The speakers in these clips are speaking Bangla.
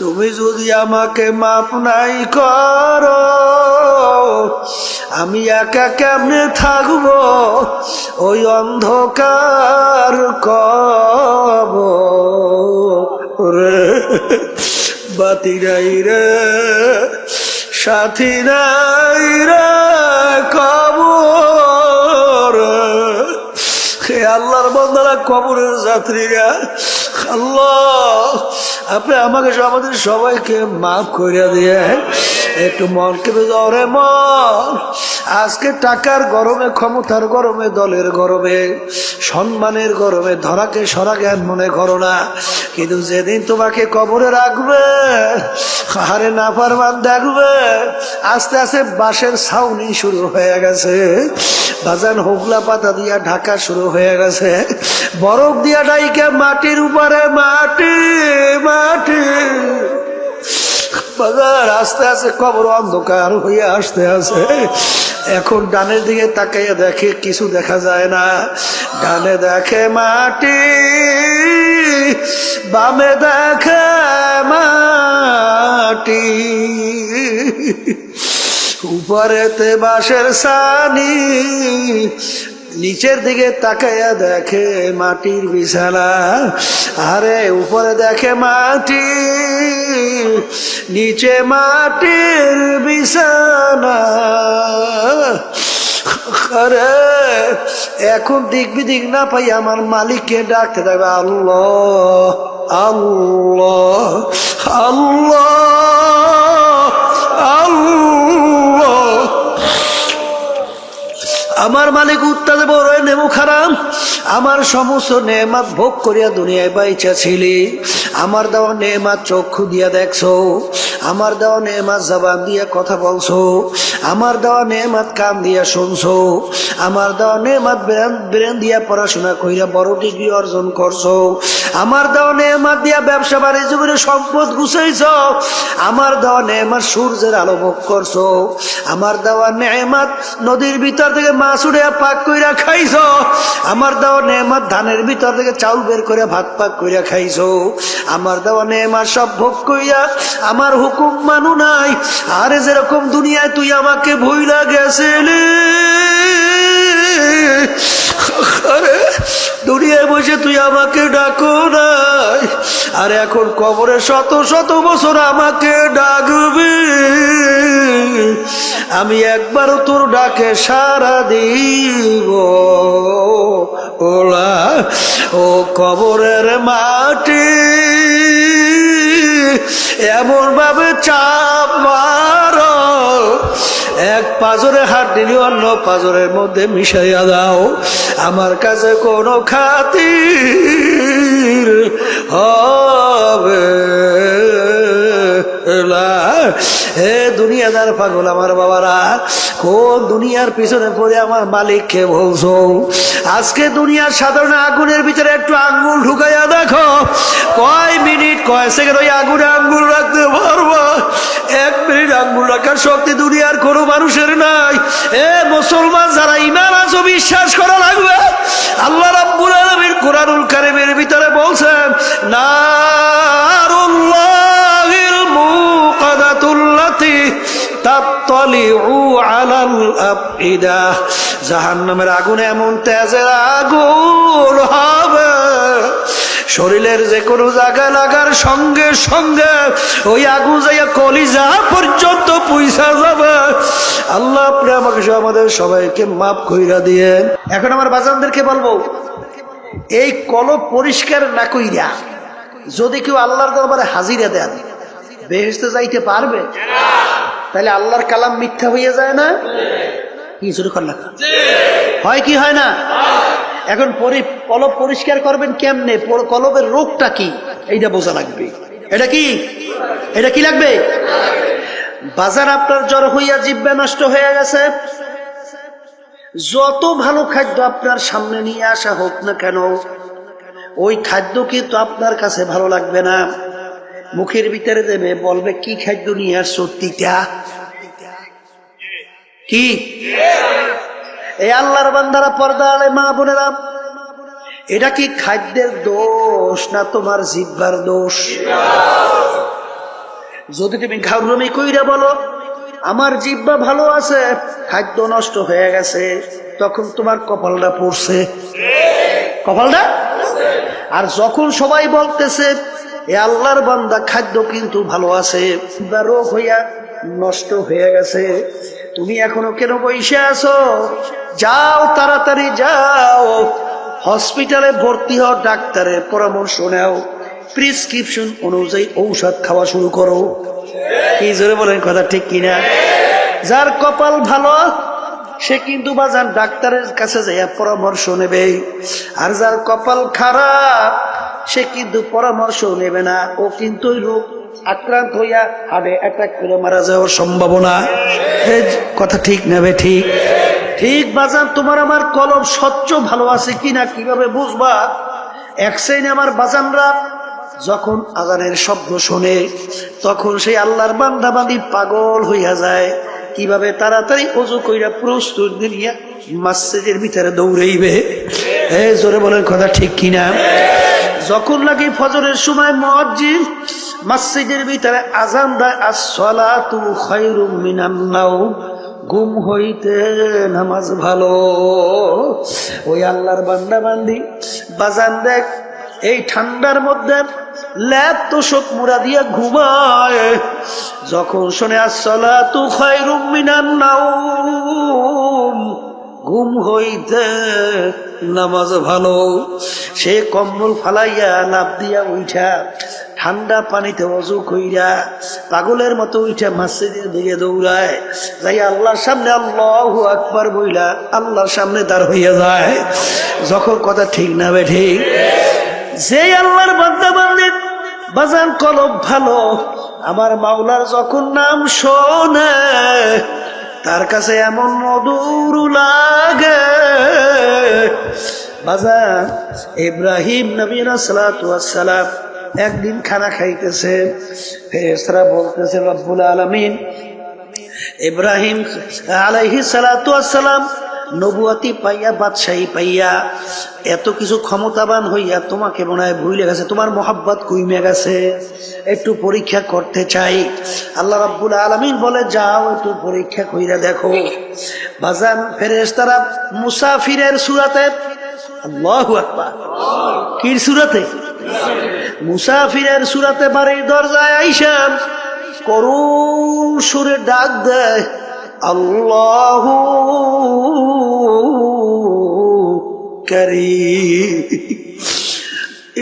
তুমি যদি আমাকে মাপ নাই করো, আমি একা কেমনে থাকবো ওই অন্ধকার কবরে। বাতি নাই রে, সাথী নাই রে কবর। হে আল্লাহর বান্দারা, কবরের যাত্রীরা, আল্লাহ আপনি আমাকে আমাদের সবাইকে মাফ করে দিয়ে একটু মন কেঁপে যাও রে মন। আজকে টাকার গরমে, ক্ষমতার গরমে, দলের গরমে, সম্মানের গরমে ধরাকে সরা জ্ঞান মনে করো না, কিন্তু যেদিন তোমাকে কবরে রাখবে, আরে নাফরমান দেখবে আস্তে আস্তে বাঁশের ছাউনি শুরু হয়ে গেছে, বাজান হোগলা পাতা দিয়া ঢাকা শুরু হয়ে গেছে, বরফ দিয়া ডাইকে মাটির উপরে মাটি মাটি, বাজার আস্তে আস্তে কবর অন্ধকার হয়ে আসতে আছে। এখন ডানের দিকে তাকাইয়া দেখে কিছু দেখা যায় না, ডানে দেখে মাটি, বামে দেখে মাটি, উপরেতে বাঁশের ছানি, নিচের দিকে তাকাইয়া দেখে মাটির বিছানা। আরে উপরে দেখে মাটি, নিচে মাটির বিছানা। আরে এখন দিক বিদিক না পাই আমার মালিককে ডাকতে থাকবে, আল্লাহ আল্লাহ আল্লাহ আল্লাহ। আমার মালিক উত্তর দেব, রে নেমু খারাম, আমার সমস্ত নেমাত ভোগ করিয়া দুনিয়ায় বাইচা ছিলি, আমার দেওয়া নেমাত চক্ষু দিয়া দেখছো, আমার দেওয়া নেমাত জবান দিয়া কথা বলছো, আমার দেওয়া নেমাত কান দিয়া শুনছো, আমার দেওয়া নেমাত ব্রেন দিয়া পড়াশোনা কইরা বড় ডিগ্রি অর্জন করছো, আমার দেওয়া নেমাত দিয়া ব্যবসা বাণিজ্য করে সম্পদ গুছাইছ, আমার দেওয়া নেমাত সূর্যের আলো ভোগ করছো, আমার দেওয়া নেমাত নদীর ভিতর থেকে মাছ উড়ে পাক কইরা খাইছো, আমার দেওয়া নেমাত ধানের ভিতর থেকে চাউল বের করে ভাত পাক কইরা খাইছো, আমার দেওয়া নেমাত সব ভোগ কইরা আমার হুকুম মানু নাই। আরে যেরকম দুনিয়ায় তুই আমাকে ভুইলা গেছিলি, আরে দুনিয়ায় বসে তুই আমাকে ডাকো নাই, আর এখন কবরে শত শত বছর আমাকে ডাকবি, আমি একবারও তোর ডাকে সাড়া দিব ওলা। ও কবরের মাটি এমন ভাবে চাপ মারো, এক পাজরে হাত দিলি অন্য পাজরের মধ্যে মিশাইয়া দাও, আমার কাছে কোনো খাতির হবে না। হে দুনিয়াদার পাগল আমার বাবারা, কোন দুনিয়ার পিছনে পড়ে আমার মালিককে বলছো? আজকে দুনিয়ার সাধারণ আগুনের ভিতরে একটু আঙ্গুল ঢুকাইয়া দেখো, কয় মিনিট কয় সেকেন্ড ওই আগুনে আঙ্গুল রাখতে পারবো? 1 মিনিট আঙ্গুল রাখার শক্তি দুনিয়ার কোনো মানুষের নাই। এ মুসলমান যারা ঈমান আছো, বিশ্বাস করা লাগবে। আল্লাহ রাব্বুল আলামিন কুরআনুল কারীমের ভিতরে বলছেন, নারুল্লাহিল মুকাদাতুল্লাতী তাত্তালিউ আলাল আফইদা, জাহান্নামের আগুন এমন তেজের আগুন হবে, শরীরের যে কোনো জায়গায় লাগার সঙ্গে সঙ্গে ওই আগুন যাইয়া কলিজা পর্যন্ত পৌঁছা যাবে। আল্লাহ আপনি আমাকে আমাদের সবাইকে মাফ কইরা দিয়েন। এখন আমার বাজানদেরকে বলবো, এই কলব পরিষ্কার না কইরা যদি কেউ আল্লাহর দরবারে হাজিরা দেন, বেহেশতে যাইতে পারবে? তাহলে আল্লাহর কালাম মিথ্যা হইয়া যায় না? হয় কি হয় না? এখন কলব পরিষ্কার করবেন কেমনে? কলবের রোগটা কি এইটা বোঝা লাগবে। এটা কি লাগবে? বাজার আপনার জ্বর হইয়া জিহ্বা নষ্ট হয়ে গেছে, যত ভালো খাদ্য আপনার সামনে নিয়ে আসা হোক না কেন, ওই খাদ্য কিন্তু আপনার কাছে ভালো লাগবে না। মুখের ভিতরে দেবে, বলবে কি খাদ্য নিয়ে আসছো? তিতা। কি এই আল্লাহর বান্দারা, পর্দা আলে মা বোনেরা, এটা কি খাদ্যের দোষ না তোমার জিহ্বার দোষ? যদি তুমি ঘাউরমি কইরা বলো আমার জিহ্বা ভালো আছে, খাদ্য নষ্ট হয়ে গেছে, তখন তোমার কপালটা পড়ছে, কপালটা। আর যখন সবাই বলতেছে এ আল্লাহর বান্দা খাদ্য কিন্তু ভালো আছে, রোগ হইয়া নষ্ট হয়ে গেছে, তুমি এখনো কেন বসে আছো? যাও, তাড়াতাড়ি যাও, হসপিটালে ভর্তি হও, ডাক্তারের পরামর্শ নাও, প্রেসক্রিপশন অনুযায়ী ঔষধ খাওয়া শুরু করো। কি জোরে বলেন, কথা ঠিক কিনা? যার কপাল ভালো সে কিন্তু বাজান ডাক্তারের কাছে যাইয়া পরামর্শ নেবে, আর যার কপাল খারাপ সে কিন্তু পরামর্শ নেবে না, ও কিন্তু রোগ আক্রান্ত হইয়া হার্টে অ্যাটাক করে মারা যাওয়ার সম্ভাবনা। কথা ঠিক নেবে? ঠিক ঠিক বাজান, তোমার আমার কলব স্বচ্ছ ভালো আছে কিনা কিভাবে বুঝবা? এক শ্রেণী আমার বাজানরা যখন আজানের শব্দ শোনে তখন সেই আল্লাহর বান্দা বান্দি পাগল হইয়া যায়, কিভাবে তাড়াতাড়ি ওযু কইরা প্রস্তুত নিয়া মসজিদের ভিতরে দৌড়াইবে। জোরে বলেন, কথা ঠিক কিনা? যখন লাগি ফজরের সময় মুয়াজ্জিন মসজিদের ভিতরে আজান দেয়, আস-সালাতু খায়রুম মিনান নাওম, ঘুম হইতে নামাজ ভালো, ওই আল্লাহর বান্দা বান্দি বাজান দেখ এই ঠান্ডার মধ্যে ল্যাপ তোষক মুড়া দিয়া ঘুমায়, যখন শোনে আস-সালাতু খায়রুম মিনান নাওম, ঘুম হইতে নামাজ ভালো, সে কম্বল ফালাইয়া লাফ দিয়া উঠা ঠান্ডা পানিতে ওযু কইরা পাগলের মতো উঠা মসজিদের দিকে দৌড়ায়, যাই আল্লাহর সামনে আল্লাহু আকবার বইলা আল্লাহর সামনে দাঁড় হইয়া যায়। যখন কথা ঠিক না বে ঠিক? যে আল্লাহর বান্দা বান্দি বাজান কলব ভালো, আমার মাওলার যখন নাম শোনে তার কাছে এমন মধুর লাগে। বাজান ইব্রাহিম নবী সালাতু ওয়াস সালাম একদিন খানা খাইতেছে, ফেরেশতারা বলতেছে রব্বুল আলামিন ইব্রাহিম আলাইহিস সালাতু ওয়াস সালাম নবুয়তি পাইয়া বাদশাহী পাইয়া এত কিছু ক্ষমতাবান হইয়া তোমাকে মনে হয় ভুলে গেছে, তোমার মোহাব্বত কইমে গেছে, একটু পরীক্ষা করতে চাই। আল্লাহ রাব্বুল আলামিন বলে যাও একটু পরীক্ষা কইরা দেখো। বাজান ফেরেশতারা মুসাফিরের সূরাতে, আল্লাহু আকবার, কি সূরাতে? মুসাফিরের সূরাতে বাড়ির দরজায় আইসা করুণ সুরে ডাক দেয়, আল্লাহু কারীম।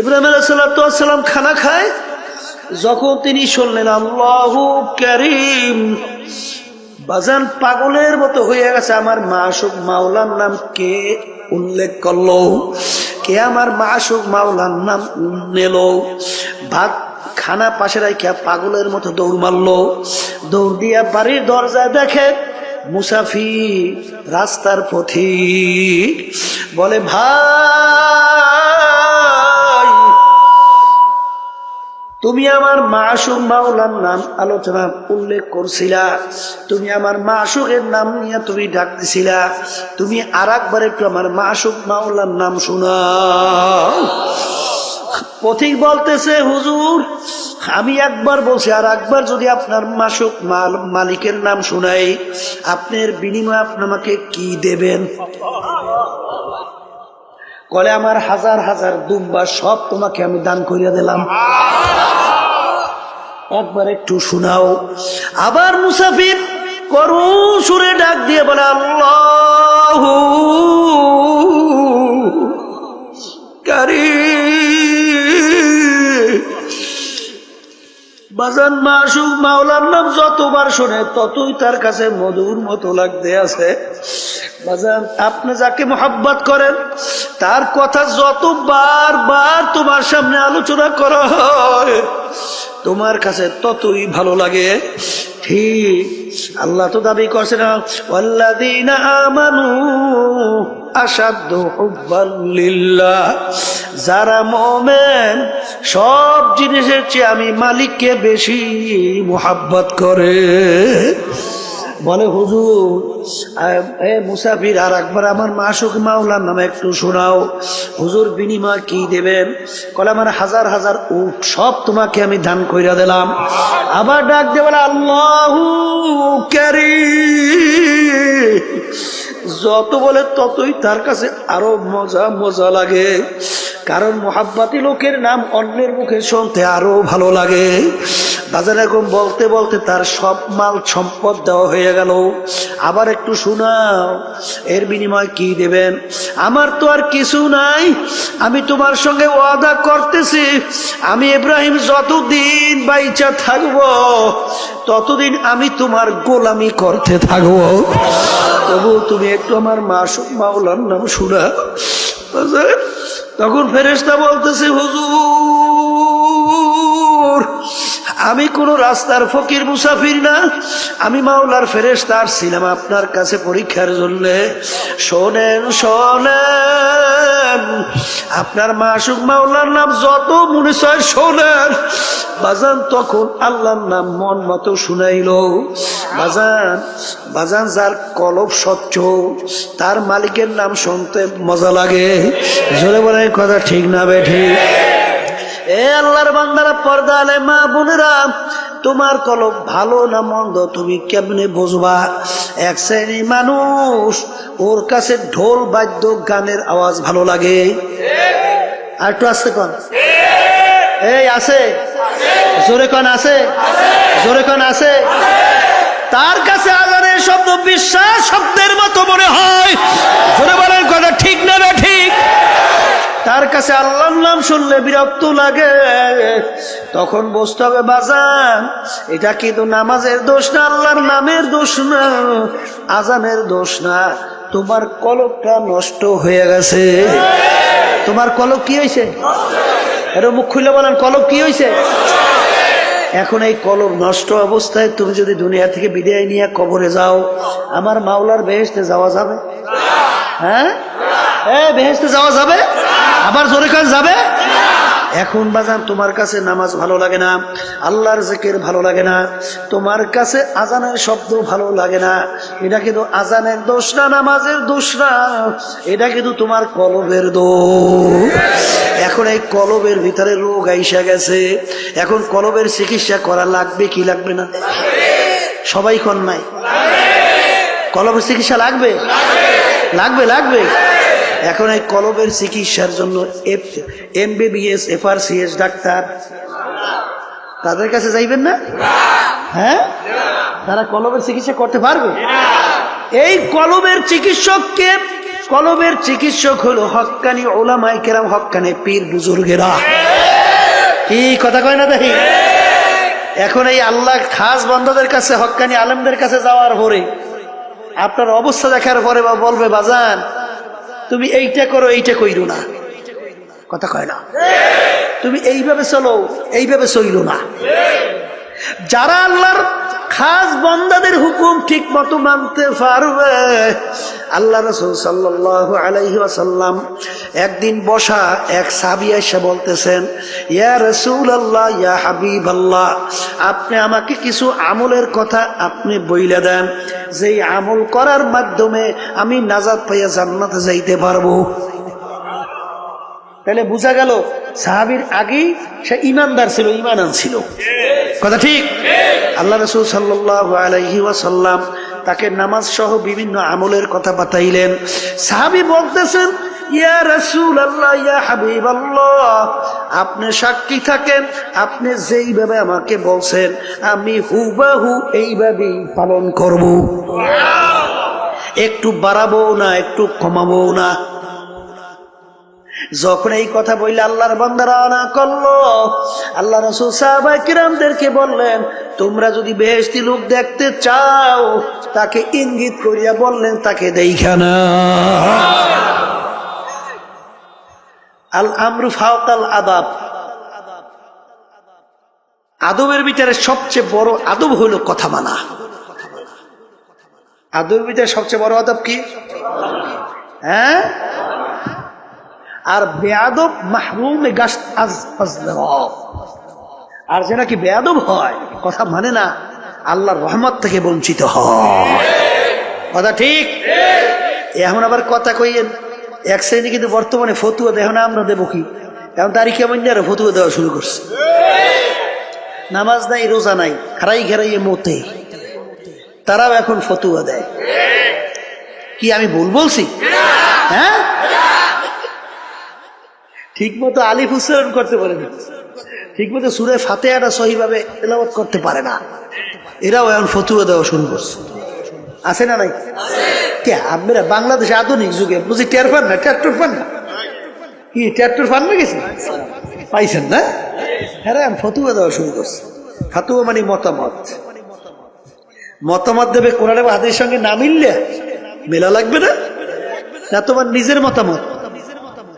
ইব্রাহিম আলাইহিস সালাতু ওয়াস সালাম খানা খায়, যখন তিনি শুনলেন আল্লাহু কারীম, বাজান পাগলের মতো হয়ে গেছে। আমার মাশুক মাওলার নাম কে উল্লেখ করলো, কে আমার মাশুক মাওলার নাম নিল। ভাত খানা পাশে রাখিয়া পাগলের মতো দৌড় মারলো, দৌড় দিয়া বাড়ির দরজায় দেখে মুসাফির রাস্তার পথিক, বলে ভাই তুমি আমার মাশুক মাওলার নাম আলোচনা উল্লেখ করছিলা, তুমি আমার মাশুকের নাম নিয়ে তুমি ডাকতেছিলা, তুমি আর একবার একটু আমার মাশুক মাওলার নাম শোনাও। পথিক বলতেছে হুজুর আমি একবার বলছি, আর একবার যদি আপনার মাশুক মালিকের নাম শোনাই আপনার বিনিময়ে আপনি আমাকে কি দেবেন? কলে আমার হাজার হাজার দুম্বা সব তোমাকে আমি দান করিয়া দিলাম, একবার একটু শোনাও। আবার মুসাফির করুণ সুরে ডাক দিয়ে বলে আল্লাহু কারীম। বাজান মাশুক মাওলার নাম যতবার শোনে ততই তার কাছে মধুর মতো লাগতে আছে। বাজান আপনি যাকে মোহাব্বত করেন তার কথা যত বারবার তোমার সামনে আলোচনা করা হয় তোমার কাছে ততই ভালো লাগে। ঠিক আল্লাহ তো দাবি করছেন ওয়াল্লাযীনা আমানু আশাদ্দু হুব্বান লিল্লাহ, যারা মুমিন সব জিনিসের চেয়ে আমি মালিককে বেশি মোহাব্বত করে। বলে হুজুর মুসাফির আর একবার আমার মাসুক মাওলার নামে একটু শোনাও। হুজুর বিনিময় কি দেবেন? কলে আমার হাজার হাজার উট সব তোমাকে আমি দান কইরা দিলাম। আবার ডাক দিয়ে বলে আল্লাহু কারীম। যত বলে ততই তার কাছে আরো মজা মজা লাগে, কারণ মোহাব্বতী লোকের নাম অন্যের মুখে শুনতে আরো ভালো লাগে। বাজার এরকম বলতে বলতে তার সব মাল সম্পদ দেওয়া হয়ে গেল। আবার একটু শোনাও, এর বিনিময় কি দেবেন? আমার তো আর কিছু নাই, আমি তোমার সঙ্গে ওয়াদা করতেছি, আমি ইব্রাহিম যতদিন বাইচা থাকবো ততদিন আমি তোমার গোলামি করতে থাকবো। তবু তুমি একটু আমার মাসুক মাওলার নাম শোনা। তখন ফেরেশতা বলতেছে হুজুর আমি কোন রাস্তার ফকির মুসাফির না, আমি মাওলার ফেরেশতা ছিলাম আপনার কাছে পরীক্ষার জন্য। শোনেন শোনেন, আপনার মাসুক মাওলার নাম যত মনে চায় শোনেন। বাজান তখন আল্লাহর নাম মন মতো শুনাইল। বাজান বাজান যার কলব স্বচ্ছ তার মালিকের নাম শুনতে মজা লাগে। জোরে বলে কথা ঠিক না বেঠি? এ আল্লাহর বান্দারা, পর্দা আলে মা বোনেরা, তোমার কলব ভালো না মন্দ তুমি কেমনে বুঝবা? এক শ্রেণী মানুষ ওর কাছে ঢোল বাদ্য গানের আওয়াজ ভালো লাগে। আর একটু আসতে কন, এই আছে জোরে কন, আছে জোরে কন, আছে। তার কাছে আজানের শব্দ বিশ্বাস শব্দের মতো মনে হয়। জোরে বলেন কথা ঠিক না না ঠিক? তার কাছে আল্লাহর নাম শুনলে বিরক্ত লাগে। তখন বুঝতে হবে বাজান এটা কিন্তু নামাজের দোষ না, আল্লাহর নামের দোষ না, আজানের দোষ না, তোমার কলবটা নষ্ট হয়ে গেছে। তোমার কলব কি হয়েছে? এটা মুখ খুলে বলেন, কলব কি হয়েছে? এখন এই কলব নষ্ট অবস্থায় তুমি যদি দুনিয়া থেকে বিদায় নিয়ে কবরে যাও, আমার মাওলার বেহেশতে যাওয়া যাবে? হ্যাঁ, বেহেশতে যাওয়া যাবে? আবার জোরে কাজ যাবে? এখন বাজান তোমার কাছে নামাজ ভালো লাগে না, আল্লাহর জিকির ভালো লাগে না, তোমার কাছে আজানের শব্দ ভালো লাগে না, এটা কিন্তু আজানের দোষ না, নামাজের দোষ না, এটা কিন্তু তোমার কলবের দোষ। এখন এই কলবের ভিতরে রোগ আইসা গেছে, এখন কলবের চিকিৎসা করা লাগবে কি লাগবে না? সবাই কোন নাই? কলবের চিকিৎসা লাগবে, লাগবে, লাগবে। এখন এই কলবের চিকিৎসার জন্য MBBS FRCS ডাক্তার তাদের কাছে যাইবেন না? হ্যাঁ, তারা কলবের চিকিৎসা করতে পারবে? এই কলবের চিকিৎসককে, কলবের চিকিৎসক হলো হক্কানি উলামায়ে কেরাম, হক্কানি পীর বুজুর্গেরা। কি কথা কয় না দেখি? এখন এই আল্লাহ খাস বান্দাদের কাছে, হক্কানি আলেমদের কাছে যাওয়ার পরে আপনার অবস্থা দেখার পরে বলবে বাজান তুমি এইটা করো, এইটা কইরো না। কথা কয় না? তুমি এইভাবে চলো, এইভাবে চইলো না। যারা আল্লাহর খাস বান্দাদের হুকুম ঠিক মতো মানতে পারবে, আল্লাহ রাসূল সাল্লাল্লাহু আলাইহি ওয়াসাল্লাম একদিন বসা এক সাহাবী এসে বলতেছেন, ইয়া রাসূলুল্লাহ, ইয়া হাবিবাল্লাহ, আপনি আমাকে কিছু আমলের কথা আপনি বইলা দেন, যেই আমল করার মাধ্যমে আমি নাজাত পাইয়া জান্নাতে যাইতে পারবো। তাহলে বোঝা গেল সাহাবীর আগেই সে ঈমানদার ছিল, ঈমান আনছিল। কথা ঠিক? আল্লাহ রাসূল সাল্লাল্লাহু আলাইহি ওয়াসাল্লাম তাকে নামাজ সহ বিভিন্ন আমলের কথা বাতাইলেন। সাহাবী বলতেছেন, ইয়া রাসূলুল্লাহ, ইয়া হাবিবাল্লাহ, আপনি সাক্ষী থাকেন, আপনি যেইভাবে আমাকে বলছেন আমি হুবাহু এইভাবেই পালন করব, একটু বাড়াবো না, একটু কমাবো না। যখন এই কথা বললে আল্লাহর বান্দারা না করলো, আল্লাহ রাসূল সাহাবায়ে কিরামদেরকে বললেন, তোমরা যদি বেহেশতি লোক দেখতে চাও তাকে ইঙ্গিত করিয়া বললেন তাকে দেইখা না। আল আমরু ফাওকাল আদাব, আদবের ভিতরে সবচেয়ে বড় আদব হলো কথা মানা। আদবের ভিতরে সবচেয়ে বড় আদব কি? হ্যাঁ, আর বেয়াদব মাহরুমে গাশত আজ, আর যে নাকি বেয়াদব হয়, কথা মানে না, আল্লাহর রহমত থেকে বঞ্চিত হয়। কথা ঠিক? এখন আবার কথা কইয়েন এক শ্রেণী কিন্তু বর্তমানে ফতুয়া দেয়, এখন আমরা দেবো কি? এখন তারিখে মন্দিরে ফতুয়া দেওয়া শুরু করছে। নামাজ নাই, রোজা নাই, খারাই ঘেরাইয়ে মতে, তারাও এখন ফতুয়া দেয়। কি আমি ভুল বলছি? হ্যাঁ, ঠিক মতো আলিফ উচ্চারণ করতে পারে না, ঠিক মতো সূরা ফাতিহাটা সহিভাবে তেলাওয়াত করতে পারে না, এরাও এখন ফতুয়া দেওয়া শুরু করছে। আছে না নাই? কে আপনারা বাংলাদেশে আধুনিক যুগে বুঝি টের পান না? ট্রাক্টর পান না? কি ট্রাক্টর পান না? গেছে পাইছেন না? হ্যাঁ, ফতুয়া দেওয়া শুরু করছে। ফাতুয়া মানে মতামত, মতামত দেবে কোরআন এবং হাদিসের সঙ্গে না মিললে মেলা লাগবে না, না তোমার নিজের মতামত।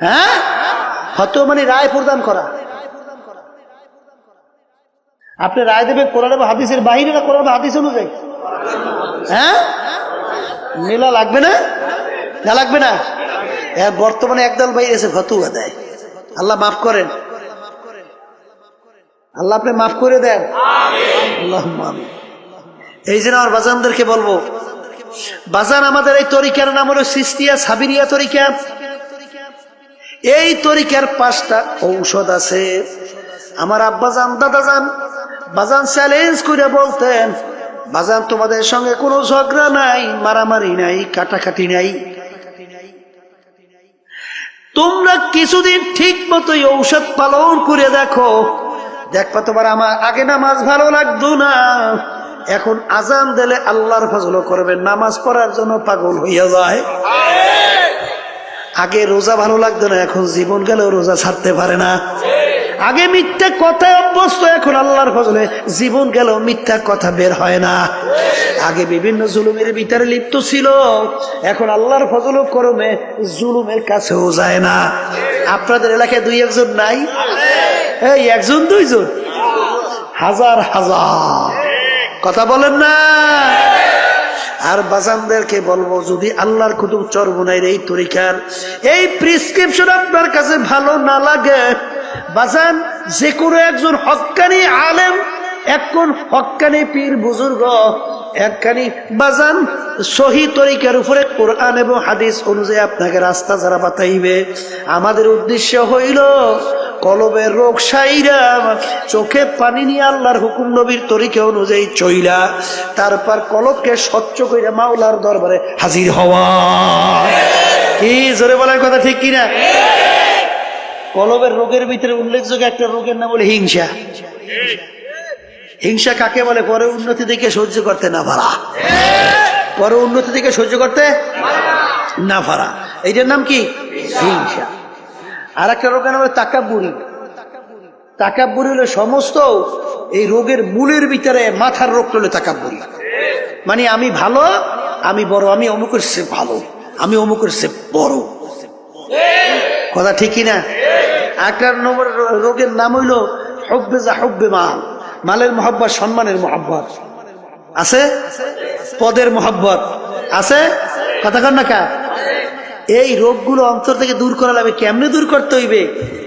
হ্যাঁ, ফতুয়া মানে রায় প্রদান করা। আপনি রায় দেবেন কোরআন এবং হাদিসের বাহিরে না কোরআন এবং হাদিস অনুযায়ী? হ্যাঁ, মেলা লাগবে না? না লাগবে না? বর্তমানে একদল ভাই এসে ফতুয়া দেয়। আল্লাহ মাফ করেন, আল্লাহ আপনি মাফ করে দেন। আল্লাহুম্মা আমিন। এই জন্য আমার বাজানদেরকে বলবো, বাজান আমাদের এই তরিকার নাম হলো সিস্তিয়া সাবিরিয়া তরিকা। এই তরিকার 5টা ঔষধ আছে। আমার আব্বাজান দাদাজান বাজান চ্যালেঞ্জ করে বলতেন, বাজান তোমাদের সঙ্গে কোনো ঝগড়া নাই, মারামারি নাই, কাটাকাটি নাই, তোমরা কিছুদিন ঠিক মতো ঔষধ পালন করে দেখো, দেখবা তোমার আমার আগে নামাজ ভালো লাগতো না, এখন আজান দিলে আল্লাহর ফজল করবে, নামাজ পড়ার জন্য পাগল হইয়া যায়। আগে রোজা ভালো লাগতো না, এখন জীবন গেলেও রোজা ছাড়তে পারে না। আগে মিথ্যা কথায় অভ্যস্ত, এখন আল্লাহর ফজলে জীবন গেলেও মিথ্যা কথা বের হয় না। আগে বিভিন্ন জুলুমের ভিতরে লিপ্ত ছিল, এখন আল্লাহর ফজল করমে জুলুমের কাছেও যায় না। আপনাদের এলাকায় 2-1 জন নাই? এই 1 জন 2 জন, হাজার হাজার, কথা বলেন না? আর বাজানদেরকে বলবো, যদি আল্লাহর কুতুব চরমুনাইর এই তরিকার এই প্রেসক্রিপশন আপনার কাছে ভালো না লাগে, বাজান যে কোনো একজন হক্কানি আলেম, একজন হক্কানি পীর বুজুর্গ, একখানি বাজান সহি তরিকার উপরে কোরআন এবং হাদিস অনুযায়ী আপনাকে রাস্তা যারা বাতাইবে, আমাদের উদ্দেশ্য হইল কলবের রোগ সাইরা, চোখে পানি নিয়ে আল্লাহর হুকুম নবীর তরিকা অনুযায়ী চইলা, তারপর কলবকে স্বচ্ছ কইরা মাওলার দরবারে হাজির হওয়া। কি জোরে বলার কথা ঠিক কিনা? কলবের রোগের ভিতরে উল্লেখযোগ্য একটা রোগের নাম হলো হিংসা। হিংসা কাকে বলে? পরে উন্নতি দেখে সহ্য করতে না পারা, পরে উন্নতি দেখে সহ্য করতে না পারা, এইটার নাম কি? হিংসা। আর একটা রোগের নাম হলো তাকাব্বুরি। তাকাব্বুরি হলো সমস্ত এই রোগের মূলের ভিতরে মাথার রোগ হলো তাকাব্বুরি, মানে আমি ভালো, আমি বড়, আমি অমুকের সে ভালো, আমি অমুকের সে বড়। কথা ঠিক কিনা? একটা নম্বর রোগের নাম হইল হুব্বে যা হুব্বে মাল, মালের মহব্বত, সম্মানের মহব্বত আছে, পদের মহব্বত আছে, কথা কন না কা? এই রোগগুলো অন্তর থেকে দূর করা লাগবে। কেমনে দূর করতে হইবে?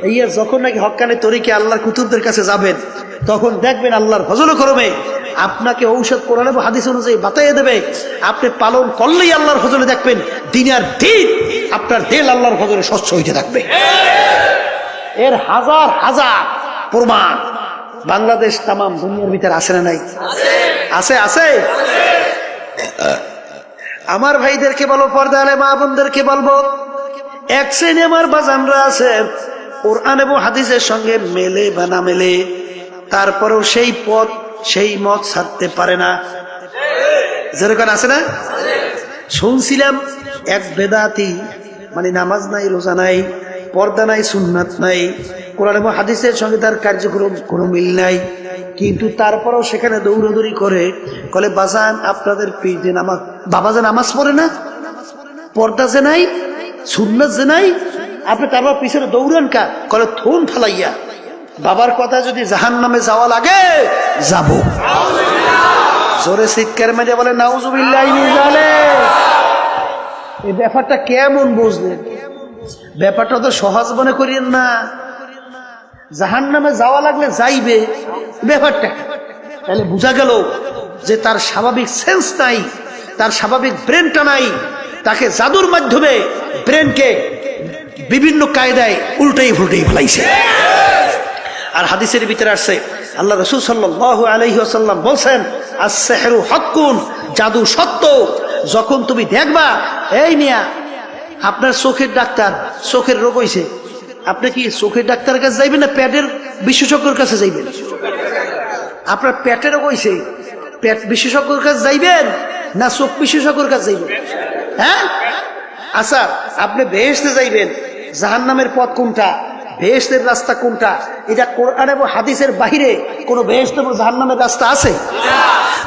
এই যখন নাকি হক্কানি তরিকে আল্লাহর কুতুবদের কাছে যাবেন, তখন দেখবেন আল্লাহর ফজল করবে আপনাকে ঔষধ কোরআন এবং হাদিস অনুযায়ী বাতাইয়ে দেবে। আপনি পালন করলেই আল্লাহর ফজলে দেখবেন দিন আর দিন আপনার দিল আল্লাহর ফজলে স্বচ্ছ হইতে থাকবে। এর হাজার হাজার প্রমাণ বাংলাদেশ তাম দুনিয়ার ভিতরে আছে না নাই? আছে, আছে। আমার ভাইদেরকে বলবো, পর্দা আলে মা বোনদেরকে বলবো, এক শ্রেণী আমার বাজানরা আছে কোরআন এবং হাদিসের সঙ্গে মেলে বা না মেলে, তারপরেও সেই পথ সেই মত ছাড়তে পারে না। যেরকম আছে না? শুনছিলাম এক বেদাতি, মানে নামাজ নাই, রোজা নাই, পর্দা নাই, সুন্নাত নাই, কোরআন এবং হাদিসের সঙ্গে তার কার্যক্রম কোনো মিল নাই, কিন্তু তারপরেও সেখানে দৌড়াদৌড়ি করে বলে, বাজান আপনাদের পীর যে নামাজ, বাবা যে নামাজ পড়ে না, পর্দা যে নাই, সুন্নাত যে নাই, আপনি তারপর পিছনে দৌড়ান কা? কলে থুন ফালাইয়া, বাবার কথা যদি জাহান্নামে যাওয়া লাগে যাব। জোরে চিৎকার মেরে বলে নাউজুবিল্লাহি মিন যালিক। এই ব্যাপারটা কেমন বুঝলেন? ব্যাপারটা তো সহজ মনে করিয়েন না। জাহান্নামে যাওয়া লাগলে যাইবে, ব্যাপারটা তাহলে বোঝা গেল যে তার স্বাভাবিক সেন্স নাই, তার স্বাভাবিক ব্রেনটা নাই, তাকে জাদুর মাধ্যমে ব্রেনকে বিভিন্ন কায়দায় উল্টেই ফুলটেই ফেলাইছে। আর হাদিসের ভিতরে আসছে আল্লাহ রাসূল সাল্লাল্লাহু আলাইহি ওয়াসাল্লাম বলছেন, আস-সিহরু হাক্কুন, জাদু সত্য। যখন তুমি দেখবা, এই মিয়া আপনার চোখের ডাক্তার, চোখের রোগ হইছে, আপনি কি চোখের ডাক্তারের কাছে যাইবেন না পেটের বিশেষজ্ঞের কাছে যাইবেন? আপনার পেটের রোগ হইছে, পেট বিশেষজ্ঞের কাছে যাইবেন না চোখ বিশেষজ্ঞের কাছে যাইবেন? হ্যাঁ, আচ্ছা আপনি বেহেশতে যাইবেন, জাহান্নামের পথ কোনটা, বেহেশতের রাস্তা কোনটা, এটা কোরআন এবং হাদিসের বাহিরে কোন বেহেশত এবং জাহান্নামের রাস্তা আছে?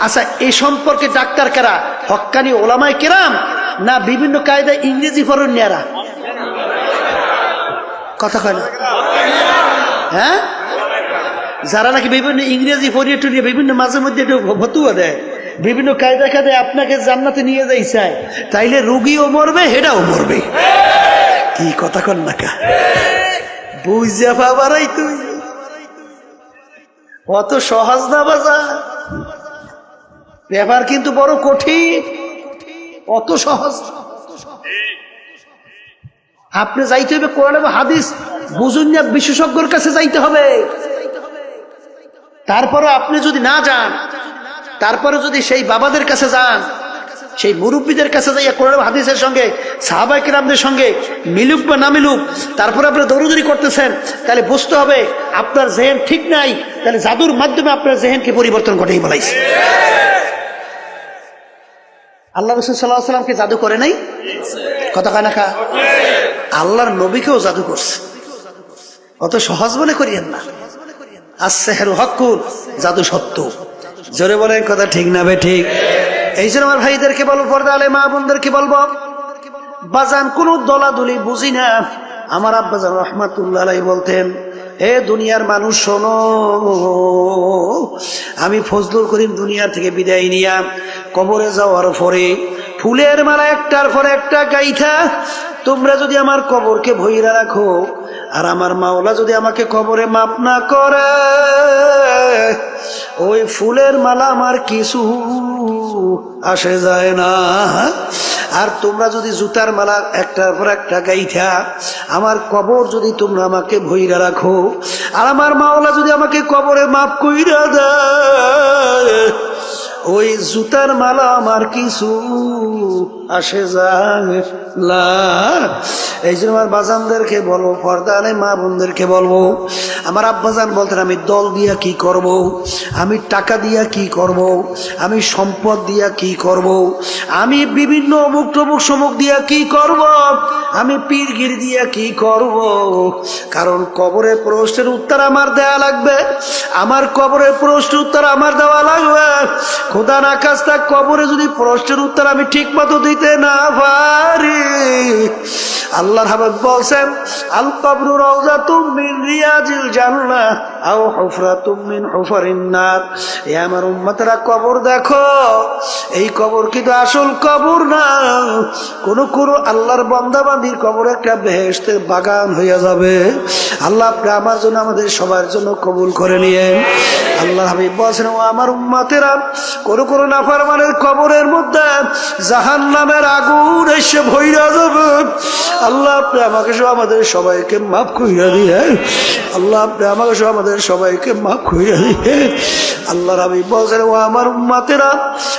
আচ্ছা, এই সম্পর্কে ডাক্তার কারা? হক্কানি ওলামায়ে কেরাম না বিভিন্ন কায়দায় ইংরেজি ফরনিয়ারা? কথা কয় না? হ্যাঁ, যারা নাকি বিভিন্ন ইংরেজি ফরিয়ে টুরিয়ে বিভিন্ন মাঝে মধ্যে একটু ভতুয়া দেয়, বিভিন্ন কায়দা কায়দায় আপনাকে জান্নাতে নিয়ে যাই চায়, তাইলে রুগীও মরবে, হেডাও মরবে। কি কথা কন না কা? বুঝা পাবারাই তুই, অত সহজ না বাজা, ব্যাপার কিন্তু বড় কঠিন, অত সহজ। আপনি যাইতে হবে কোরআন এবং হাদিস বুঝুন না, বিশেষজ্ঞর কাছে যাইতে হবে। তারপরে আপনি যদি না যান, তারপরে যদি সেই বাবাদের কাছে যান, সেই মুরব্বীদের কাছে যাইয়া কোরআন এবং হাদিসের সঙ্গে সাহাবায়ে কেরামদের সঙ্গে মিলুক বা না মিলুক, তারপরে আপনি দৌড়দৌড়ি করতেছেন, তাহলে বুঝতে হবে আপনার জেহেন ঠিক নাই, তাহলে জাদুর মাধ্যমে আপনার জেহেনকে পরিবর্তন ঘটাই বলাইছে। আল্লাহ রাসূল সাল্লাল্লাহু আলাইহি ওয়াসাল্লামকে জাদু করে নাই? কথা কয় না কা? আল্লাহর নবীকেও জাদু করছে, অত সহজ মনে করিয়েন না। আস-সিহরু হাক্কুন, জাদু সত্য। জোরে বলেন কথা ঠিক না বে ঠিক? এই জন্য আমার ভাইদেরকে বলবো, পর্দা আলে মা বোনদেরকে বলবো, বাজান কোন দলাদলি বুঝি না। আমার আব্বাজান রাহমাতুল্লাহ আলাইহি বলতেন, এ দুনিয়ার মানুষ শোনো, আমি ফজলুল করিম দুনিয়া থেকে বিদায় নিয়া কবরে যাওয়ার পরে ফুলের মালা একটার পর একটা গাইথা তোমরা যদি আমার কবরকে ভইরা রাখো, আর আমার মাওলা যদি আমাকে কবরে মাপ না করে, ওই ফুলের মালা আমার কিছু আসে যায় না। আর তোমরা যদি জুতার মালা একটার পর একটা গাইথা আমার কবর যদি তোমরা আমাকে ভইরা রাখো, আর আমার মাওলা যদি আমাকে কবরে মাপ কইরা দেয়, ওই জুতার মালা আমার কিছু আসে যায় না। এই জন্য আমার বাজানদেরকে বলবো, পর্দা আলে মা বোনদেরকে বলবো, আমার আব্বাজান বলতেন, আমি দল দিয়া কি করব, আমি টাকা দিয়া কি করব, আমি সম্পদ দিয়া কি করব, আমি বিভিন্ন অমুক টমুক সমুক দিয়া কি করব, আমি পীরগির দিয়া কি করব, কারণ কবরের প্রশ্নের উত্তর আমার দেয়া লাগবে, আমার কবরের প্রশ্নের উত্তর আমার দেওয়া লাগবে। খোদা না খাস্তা কবরে যদি প্রশ্নের উত্তর আমি ঠিক মতো দিতে না পারি, আল্লাহর হাবিব বলছেন, আল কবরু রাউযাতুম মিন রিয়াজিল জান্নাহ আও হুফরাতুম মিন হুফারিন নার। এ আমার উম্মতরা, কবর দেখো, এই কবর কিন্তু আসল কবর না, কোন কোন আল্লাহর বান্দা বান্দির কবর একটা বেহেশতের বাগান হইয়া যাবে। আল্লাহ আপনি আমার জন্য, আমাদের সবার জন্য কবুল করে নিয়েন। আল্লাহর হাবিব বলেছেন, ও আমার উম্মতেরা, কোন কোন নাফরমানের কবরের মধ্যে জাহান্নামের আগুন এসে ভইরা যাবে। আল্লাহ আপনি আমাকে সহ আমাদের সবাইকে মাফ কইরা দিয়ে, আল্লাহ আপনি আমাকে সহ আমাদের সবাইকে মাফ কইরা দিয়ে। আল্লাহর হাবিব বলেছেন, ও আমার উম্মতেরা,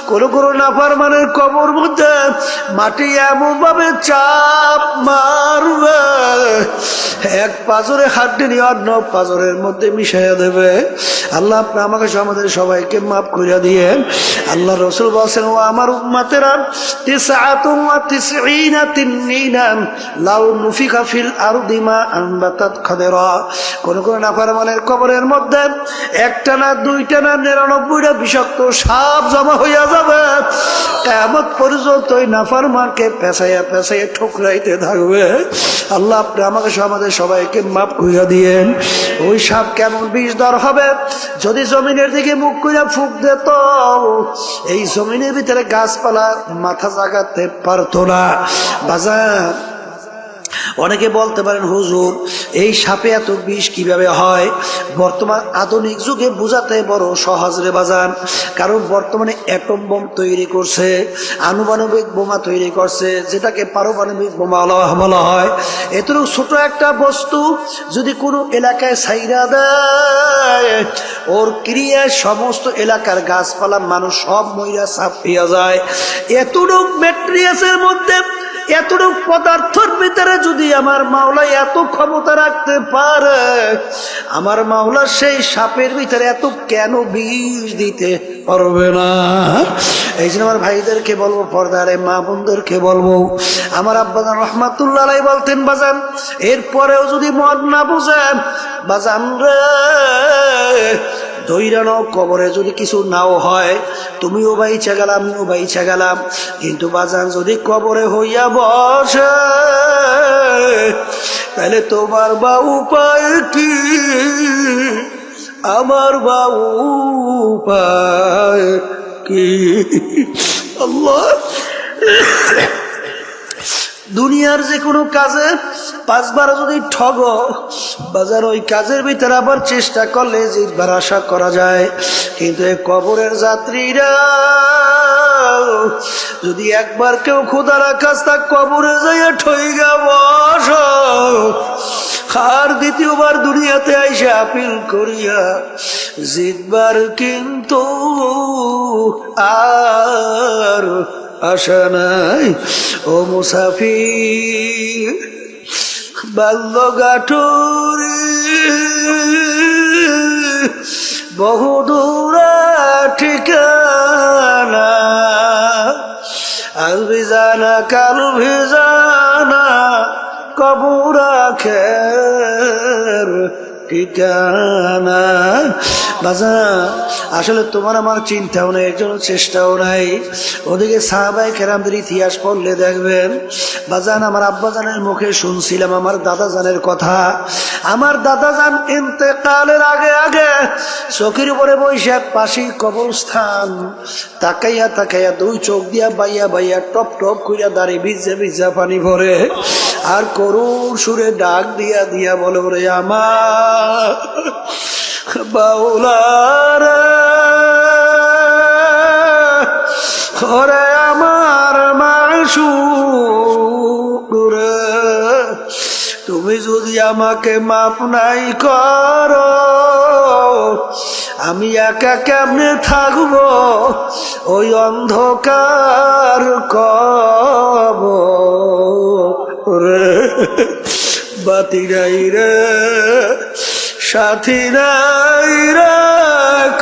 কোন কোন নাফরমানের কবর মধ্যে মাটি এমন ভাবে চাপ মারবে, এক পাজরে হাড্ডি নিয়ে অন্য পাজরের মধ্যে মিশাইয়া দেবে। আল্লাহ আপনি আমাকে সহ আমাদের সবাইকে মাফ কইরা দিয়ে। আল্লাহ রাসূল বলেছেন, ও আমার উম্মতেরা, 99 তিননিনান লাউ নুফিখা ফিল আরদি মা আনবাতাত খাদরা। কোন কোন নাফরমানের কবরের মধ্যে একটা না দুইটা না 99টা বিষাক্ত সাপ জমা হইয়া যাবে। কিয়ামত পর্যন্ত ওই নাফরমানকে পেঁচাইয়া পেঁচাইয়া ঠোকরাইতে থাকবে। আল্লাহ আপনি আমাকে সহ আমাদের সবাইকে মাফ কইরা দিয়েন। ওই সাপ কেমন বিষধর হবে, যদি জমিনের দিকে মুখ কইরা ফুঁক দিত, এই জমিনের ভিতরে গাছপালা মাথা জাগাতে পারতো না। বাজার অনেকে বলতে পারেন হুজুর এই সাপে এত বিষ কিভাবে হয়? বর্তমান আধুনিক যুগে বোঝাতে বড় সহজ রে বাজান, কারণ বর্তমানে অ্যাটম বোম তৈরি করছে, আনুপানবিক বোমা তৈরি করছে, যেটাকে পারমাণবিক বোমা বলা হয়। এতটুকু ছোট একটা বস্তু যদি কোনো এলাকায় ছাইরা দেয়, ওর ক্রিয়ায় সমস্ত এলাকার গাছপালা মানুষ সব মইরা ছাপিয়া যায়। এতটুকু ম্যাট্রিয়াসের মধ্যে, এতটুকু পদার্থের ভিতরে যদি আমার মাওলা এত ক্ষমতা রাখতে পারে, আমার মাওলা সেই সাপের ভিতরে এত কেন বিষ দিতে পারবে না? এই জন্য আমার ভাইদেরকে বলবো, পর্দারে মা বোনদেরকে বলবো, আমার আব্বাজান রহমাতুল্লাহ আলাইহি বলতেন বাজান, এরপরেও যদি মদ না বুঝেন বাজান রে, দৈরানো কবরে যদি কিছু নাও হয়, তুমিও বাইচা গেলাম, আমিও বাইচা গেলাম, কিন্তু বাজান যদি কবরে হইয়া বসে, তাহলে তোমার বা উপায় কি, আমার বা উপায় কি? আল্লাহ, দুনিয়ার যে কোনো কাজে 5 বার যদি ঠগ বাজার, ওই কাজের ভিতরে আবার চেষ্টা করলে জিতবার আশা করা যায়। কিন্তু এই কবরের যাত্রীরা যদি একবার কেউ খোদার কাছ তা কবরে যাইয়া ঠইগা বস, আর দ্বিতীয়বার দুনিয়াতে আইসা আপিল করিয়া জিতবার কিন্তু আর আশা নাই। ও মুসাফির বাল্যগাঠুরি বহুদূরা ঠিকানা, আজ ভিজানা কাল ভিজানা কবর আখের ঠিকানা। বাজান আসলে তোমার আমার চিন্তাও নেই, একজন চেষ্টাও নাই। ওদিকে সাহাবায়ে কেরামদের ইতিহাস পড়লে দেখবেন বাজান, আমার আব্বাজানের মুখে শুনছিলাম আমার দাদাজানের কথা। আমার দাদাজান ইন্তেকালের আগে আগে চোখের উপরে বসে পাশে কবরস্থান তাকাইয়া তাকাইয়া 2 চোখ দিয়া বাইয়া বাইয়া টপ টপ কইরা দাঁড়িয়ে ভিজা ভিজা পানি ভরে আর করুণ সুরে ডাক দিয়া দিয়া বলে, ওরে আমার বাউলারা, ওরে আমার মাশউক রে, তুমি যদি আমাকে মাপ নাই করো, আমি একা কেমনে থাকবো ওই অন্ধকার কবরে? বাতি নাই রে, সাথী নাই রে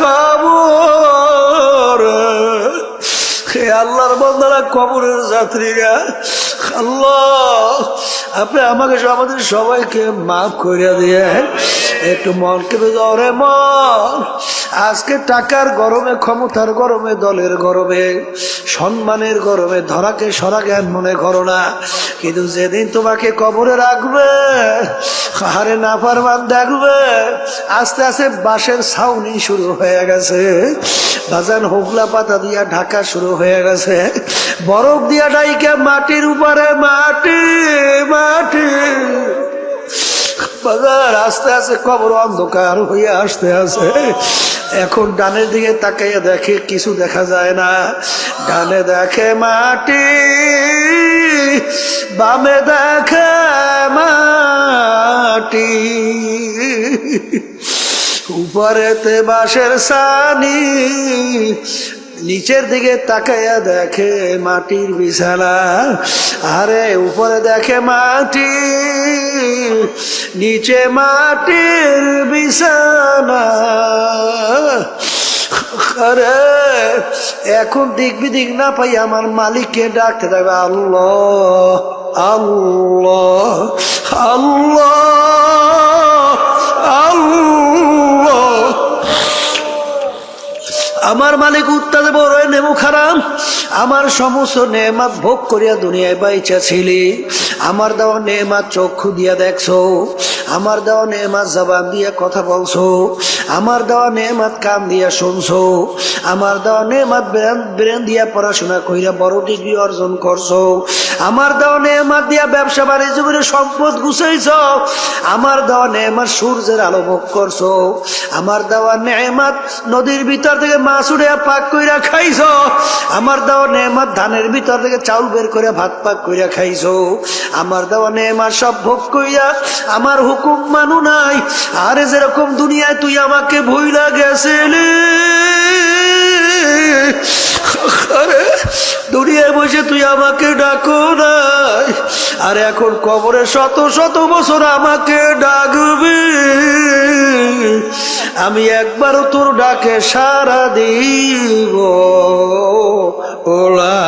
কবর। হে আল্লাহর বান্দারা, কবরের যাত্রীরা, আল্লাহ আপনি আমাকে আমাদের সবাইকে মাফ করে দিয়ে একটু মনকে রে মন। আজকে টাকার গরমে, ক্ষমতার গরমে, দলের গরমে, সম্মানের গরমে ধরাকে সরা জ্ঞান মনে করো না, কিন্তু যেদিন তোমাকে কবরে রাখবে, হারে নাফরমান দেখবে আস্তে আস্তে বাঁশের ছাউনি শুরু হয়ে গেছে, বাজান হোগলা পাতা দিয়া ঢাকা শুরু হয়ে গেছে, বরফ দিয়া ডাইকে মাটির উপরে মাটি মাটি, বাজার আস্তে আস্তে কবর অন্ধকার হয়ে আসতে আসে। এখন ডানের দিকে তাকাইয়া দেখে কিছু দেখা যায় না, ডানে দেখে মাটি, বামে দেখে মাটি, উপরেতে বাঁশের ছানি, নিচের দিকে তাকাইয়া দেখে মাটির বিছানা। আরে উপরে দেখে মাটি, নিচে মাটির বিছানা। আরে এখন দিক বিদিক না পাই আমার মালিককে ডাকতে থাকবে, আল্লাহ আল্লাহ আল্লাহ আল্লাহ। আমার মালিক উত্তাদে বড় নেমু খারাপ, আমার সমস্ত নেমাত ভোগ করিয়া দুনিয়ায় বাইচা ছিলি, আমার দেওয়া নেমাত চক্ষু দিয়া দেখছো, আমার দেওয়া নেমাত জবান দিয়া কথা বলছো, আমার দেওয়া নেমাত কান দিয়া শুনছো, আমার দেওয়া নেমাত ব্রেন দিয়া পড়াশোনা কইরা বড় ডিগ্রি অর্জন করছো, আমার দেওয়া নেয়ামত দিয়া ব্যবসা বাণিজ্য করে সম্পদ গুছাইছ, আমার দেওয়া নেয়ামত সূর্যের আলো ভোগ করছো, আমার দেওয়া নেয়ামত নদীর ভিতর থেকে মাছ উড়ে পাক কইরা খাইছ, আমার দেওয়া নেয়ামত ধানের ভিতর থেকে চাউল বের করে ভাত পাক কইরা খাইছো, আমার দেওয়া নেয়ামত সব ভোগ কইরা আমার হুকুম মানু নাই। আরে যেরকম দুনিয়ায় তুই আমাকে ভুইলা গেছিলি, আরে দুনিয়ায় বসে তুই আমাকে ডাকো নাই, আর এখন কবরে শত শত বছর আমাকে ডাকবি, আমি একবারও তোর ডাকে সাড়া দিব ওলা।